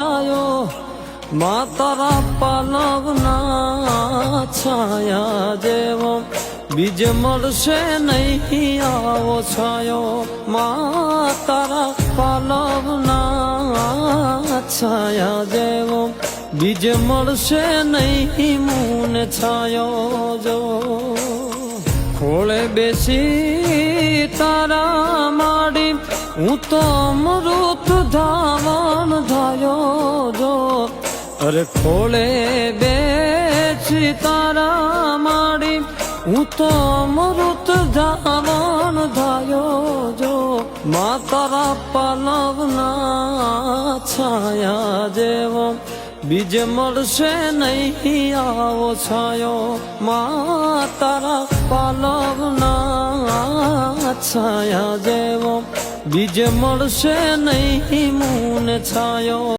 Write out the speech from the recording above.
આયો માં તારા પાલવના છાયા જેવો બીજ મળશે નહીં આવો છાયો માં તારા પાલવના છાયા જેવો બીજ મળશે નહીં મૂને છાયો જો ખોળે બેસી તારા માડી હું તો અમૃત ધાવણ ધાયો જો અરે ખોળે બેસી તારા માડી હું તો અમૃત ધાવણ ધાયો જો માં તારા પાલવના છાયા જેવો બીજ મળશે નહીં આવો છાયો માં તારા પાલવના છાયા જેવો બીજ મળશે નહીં મૂને છાયો।